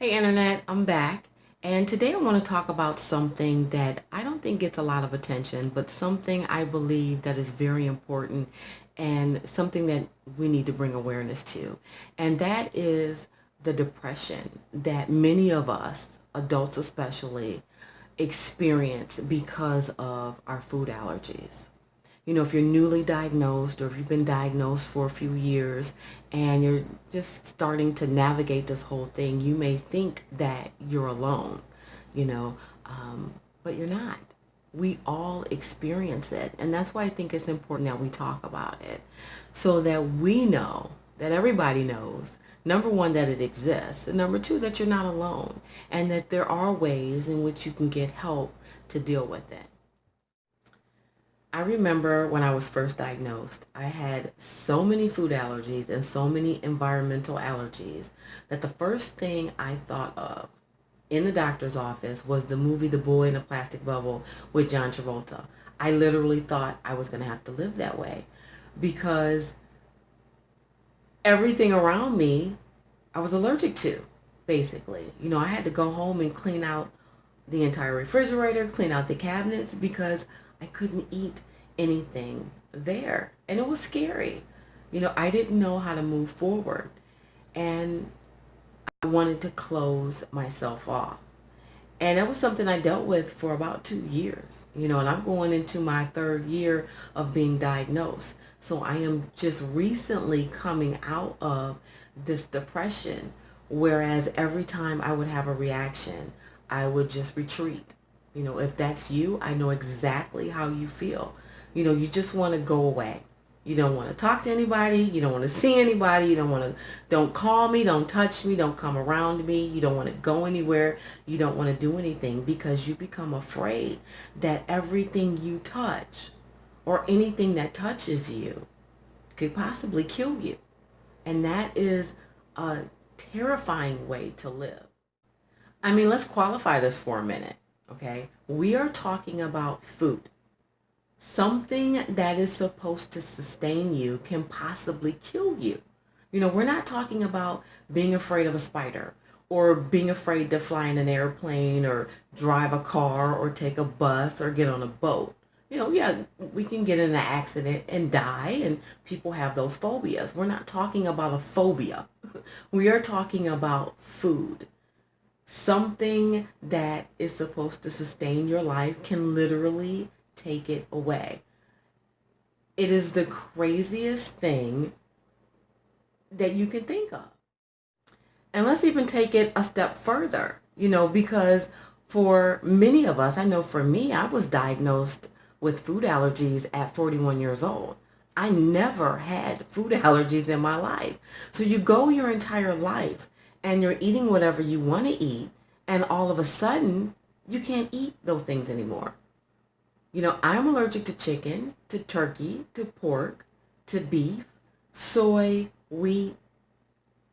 Hey Internet, I'm back. And today I want to talk about something that I don't think gets a lot of attention, but something I believe that is very important and something that we need to bring awareness to. And that is the depression that many of us, adults especially, experience because of our food allergies. If you're newly diagnosed or if you've been diagnosed for a few years and you're just starting to navigate this whole thing, you may think that you're alone, you know, um, but you're not. We all experience it. And that's why I think it's important that we talk about it so that we know, that everybody knows, number one, that it exists, and number two, that you're not alone and that there are ways in which you can get help to deal with it. I remember when I was first diagnosed, I had so many food allergies and so many environmental allergies that the first thing I thought of in the doctor's office was the movie The Boy in a Plastic Bubble with John Travolta. I literally thought I was going to have to live that way because everything around me I was allergic to, basically. I had to go home and clean out the entire refrigerator, clean out the cabinets because I couldn't eat anything there. And it was scary. I didn't know how to move forward. And I wanted to close myself off. And that was something I dealt with for about 2 years, and I'm going into my third year of being diagnosed. So I am just recently coming out of this depression, whereas every time I would have a reaction, I would just retreat. If that's you, I know exactly how you feel. You just want to go away. You don't want to talk to anybody. You don't want to see anybody. Don't call me. Don't touch me. Don't come around me. You don't want to go anywhere. You don't want to do anything because you become afraid that everything you touch or anything that touches you could possibly kill you. And that is a terrifying way to live. I mean, let's qualify this for a minute, okay? We are talking about food. Something that is supposed to sustain you can possibly kill you. We're not talking about being afraid of a spider or being afraid to fly in an airplane or drive a car or take a bus or get on a boat. Yeah, we can get in an accident and die, and people have those phobias. We're not talking about a phobia. We are talking about food. Something that is supposed to sustain your life can literally take it away. It is the craziest thing that you can think of. And let's even take it a step further, because for many of us, I know for me, I was diagnosed with food allergies at 41 years old. I never had food allergies in my life. So you go your entire life and you're eating whatever you want to eat, and all of a sudden, you can't eat those things anymore. I'm allergic to chicken, to turkey, to pork, to beef, soy, wheat,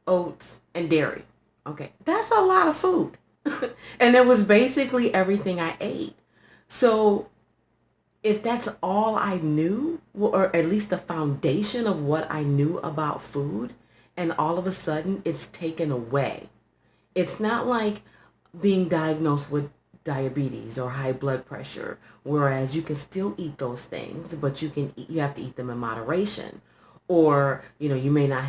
oats, and dairy. Okay, that's a lot of food. And it was basically everything I ate. So if that's all I knew, or at least the foundation of what I knew about food, and all of a sudden it's taken away. It's not like being diagnosed with diabetes or high blood pressure, whereas you can still eat those things, but you have to eat them in moderation. Or, you may not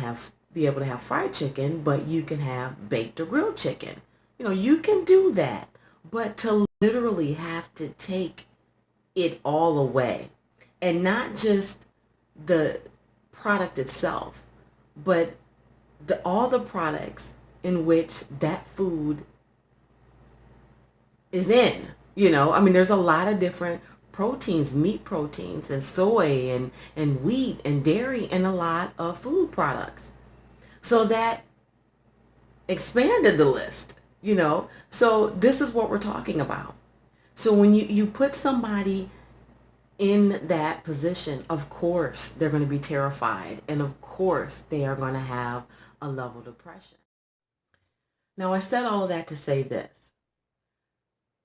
be able to have fried chicken, but you can have baked or grilled chicken. You can do that. But to literally have to take it all away, and not just the product itself, but all the products in which that food is in. I mean, there's a lot of different proteins, meat proteins, and soy, and wheat, and dairy, and a lot of food products. So that expanded the list. So this is what we're talking about. So when you put somebody in that position, of course, they're going to be terrified. And of course, they are going to have a level depression. Now, I said all of that to say this.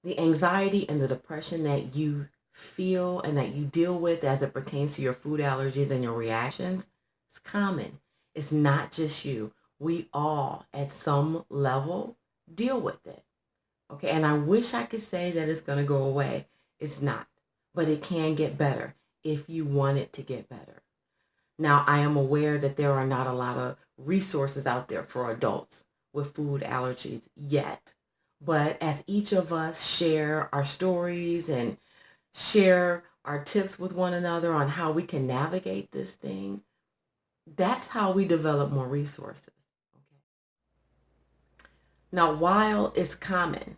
The anxiety and the depression that you feel and that you deal with as it pertains to your food allergies and your reactions, it's common. It's not just you. We all, at some level, deal with it. Okay, and I wish I could say that it's going to go away. It's not, but it can get better if you want it to get better. Now, I am aware that there are not a lot of resources out there for adults with food allergies yet. But as each of us share our stories and share our tips with one another on how we can navigate this thing, that's how we develop more resources. Okay. Now, while it's common,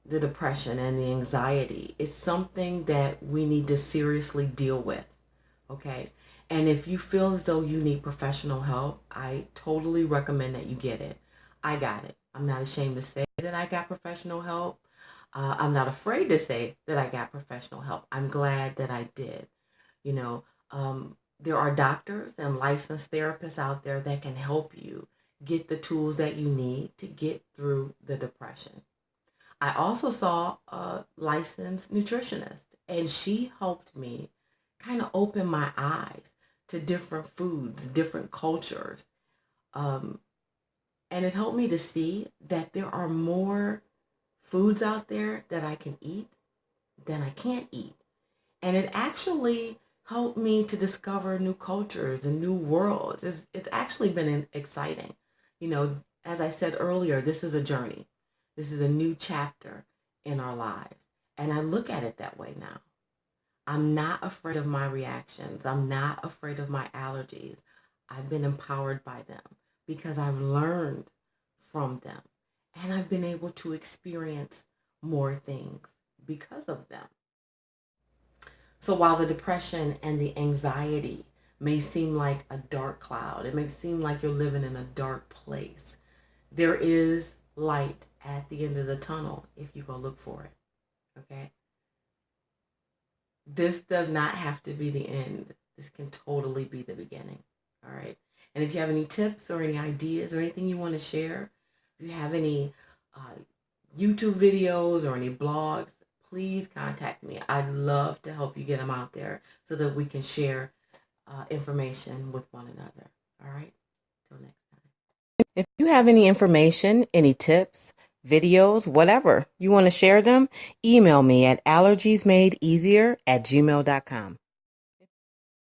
the depression and the anxiety is something that we need to seriously deal with. Okay. And if you feel as though you need professional help, I totally recommend that you get it. I got it. I'm not ashamed to say that I got professional help. I'm not afraid to say that I got professional help. I'm glad that I did. You know, there are doctors and licensed therapists out there that can help you get the tools that you need to get through the depression. I also saw a licensed nutritionist, and she helped me kind of open my eyes to different foods, different cultures. Um, and it helped me to see that there are more foods out there that I can eat than I can't eat. And it actually helped me to discover new cultures and new worlds. It's actually been exciting. You know, as I said earlier, this is a journey. This is a new chapter in our lives. And I look at it that way now. I'm not afraid of my reactions. I'm not afraid of my allergies. I've been empowered by them because I've learned from them. And I've been able to experience more things because of them. So while the depression and the anxiety may seem like a dark cloud, it may seem like you're living in a dark place, there is light at the end of the tunnel if you go look for it. Okay? This does not have to be the end. This can totally be the beginning. All right? And if you have any tips or any ideas or anything you want to share, if you have any YouTube videos or any blogs, please contact me. I'd love to help you get them out there so that we can share information with one another. All right? Till next time. If you have any information, any tips, videos, whatever, you want to share them, email me at allergiesmadeeasier@gmail.com.